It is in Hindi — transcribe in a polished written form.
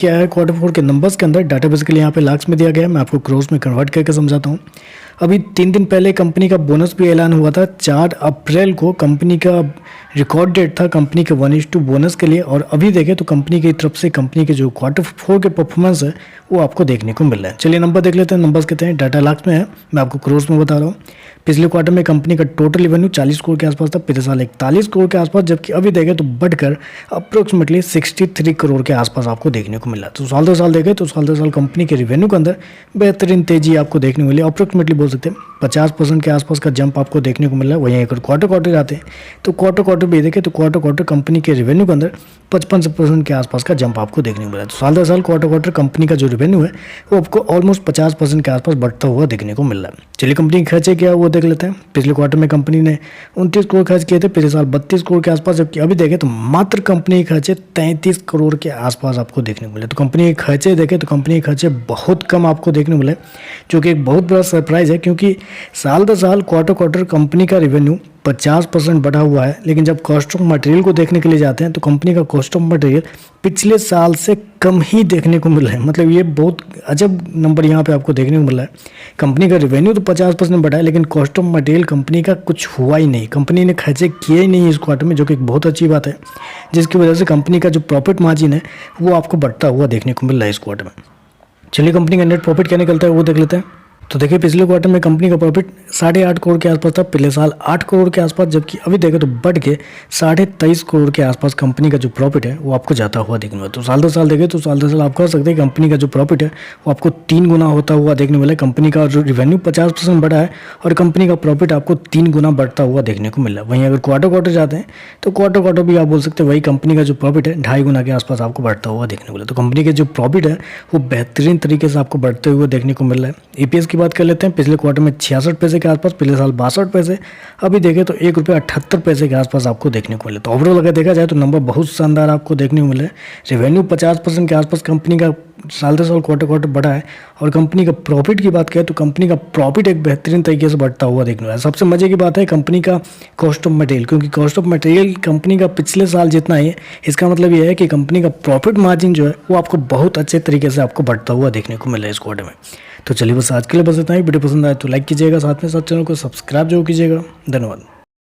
क्या है क्वार्टर फोर के नंबर्स के अंदर डाटा बेसिकली यहाँ पे लाख्स में दिया गया है। मैं आपको क्रोस में कन्वर्ट करके समझाता हूँ। अभी 3 दिन पहले कंपनी का बोनस भी ऐलान हुआ था। 4 अप्रैल को कंपनी का रिकॉर्ड डेट था कंपनी के 1:2 बोनस के लिए। और अभी देखें तो कंपनी की तरफ से कंपनी के जो क्वार्टर फोर के परफॉर्मेंस है वो आपको देखने को मिल रहा है। चलिए नंबर देख लेते हैं। नंबर्स कहते हैं डाटा लाख्स में है, मैं आपको क्रोस में बता रहा हूँ। पिछले क्वार्टर में कंपनी का टोटल रेवेन्यू 40 करोड़ के आसपास था, पिछले साल 41 करोड़ के आसपास, जबकि अभी देखें तो बढ़कर अप्रोक्सीमेटली 63 करोड़ के आसपास आपको देखने को मिला। तो साल दर साल देखें तो साल दर साल कंपनी के रेवेन्यू के अंदर बेहतरीन तेजी आपको देखने को मिली। अप्रोक्सीमेटली बोल सकते हैं 50% के आसपास का जंप आपको देखने को मिल रहा है। वहीं अगर क्वार्टर जाते हैं तो क्वार्टर भी देखें तो क्वार्टर कंपनी के रेवेन्यू के अंदर 55% के आसपास का जंप आपको देखने को मिला है। तो साल दर साल क्वार्टर कंपनी का जो रेवेन्यू है वो आपको ऑलमोस्ट 50% के आसपास बढ़ता हुआ देखने को मिल रहा है। चलिए कंपनी के खर्चे क्या वो देख लेते हैं। पिछले क्वार्टर में कंपनी ने 29 करोड़ खर्च किए थे, पिछले साल 32 करोड़ के आसपास, जबकि अभी देखें तो मात्र कंपनी के खर्चे 33 करोड़ के आसपास आपको देखने को मिले। तो कंपनी के खर्चे देखें तो कंपनी के खर्चे बहुत कम आपको देखने को मिले, जो कि एक बहुत बड़ा सरप्राइज है, क्योंकि साल दर साल क्वार्टर कंपनी का रेवेन्यू 50% बढ़ा हुआ है। लेकिन जब कॉस्ट ऑफ मटेरियल को देखने के लिए जाते हैं तो कंपनी का कॉस्ट ऑफ मटेरियल पिछले साल से कम ही देखने को मिल रहा है। मतलब ये बहुत अजब नंबर यहाँ पे आपको देखने को मिल रहा है। कंपनी का रेवेन्यू तो 50% बढ़ा है, लेकिन कॉस्ट ऑफ मटेरियल कंपनी का कुछ हुआ ही नहीं, कंपनी ने खर्चे किए ही नहीं इस क्वार्टर में, जो कि एक बहुत अच्छी बात है, जिसकी वजह से कंपनी का जो प्रॉफिट मार्जिन है वो आपको बढ़ता हुआ देखने को मिल रहा है इस क्वार्टर में। चलिए कंपनी का नेट प्रॉफिट क्या निकलता है वो देख लेते हैं। तो देखिए पिछले क्वार्टर में कंपनी का प्रॉफिट 8.5 करोड़ के आसपास था, पिछले साल 8 करोड़ के आसपास, जबकि अभी देखें तो बढ़ के 23.5 करोड़ के आसपास कंपनी का जो प्रॉफिट है वो आपको जाता हुआ देखने को मिला। तो साल दर साल देखें तो साल दर साल आप कह सकते हैं कंपनी का जो प्रॉफिट है वो आपको 3 गुना होता हुआ देखने को मिला है। कंपनी का जो रेवेन्यू 50% बढ़ा है और कंपनी का प्रॉफिट आपको 3 गुना बढ़ता हुआ देखने को मिला है। वहीं अगर क्वार्टर जाते हैं तो क्वार्टर भी आप बोल सकते हैं वही कंपनी का जो प्रॉफिट है 2.5 गुना के आसपास आपको बढ़ता हुआ देखने को मिला। तो कंपनी के जो प्रॉफिट है वो बेहतरीन तरीके से आपको बढ़ते हुए देखने को मिल रहा है। ईपीएस की बात कर लेते हैं। पिछले क्वार्टर में 66 पैसे के आसपास, पिछले साल 62 पैसे, अभी देखें तो ₹1.78 के आसपास आपको देखने को मिले। तो ओवरऑल अगर देखा जाए तो नंबर बहुत शानदार आपको देखने को मिले। रेवेन्यू 50% के आसपास कंपनी का साल दर साल क्वार्टर बढ़ा है। और कंपनी का प्रॉफिट की बात करें तो कंपनी का प्रॉफिट एक बेहतरीन तरीके से बढ़ता हुआ देखने को मिला। सबसे मजे की बात है कंपनी का कॉस्ट ऑफ मटेरियल, क्योंकि कॉस्ट ऑफ मटेरियल कंपनी का पिछले साल जितना है, इसका मतलब यह है कि कंपनी का प्रॉफिट मार्जिन जो है वो आपको बहुत अच्छे तरीके से आपको बढ़ता हुआ देखने को मिला है इस क्वार्टर में। तो चलिए बस आज के लिए बस इतना ही। वीडियो पसंद आए तो लाइक कीजिएगा, साथ में साथ चैनल को सब्सक्राइब जरूर कीजिएगा। धन्यवाद।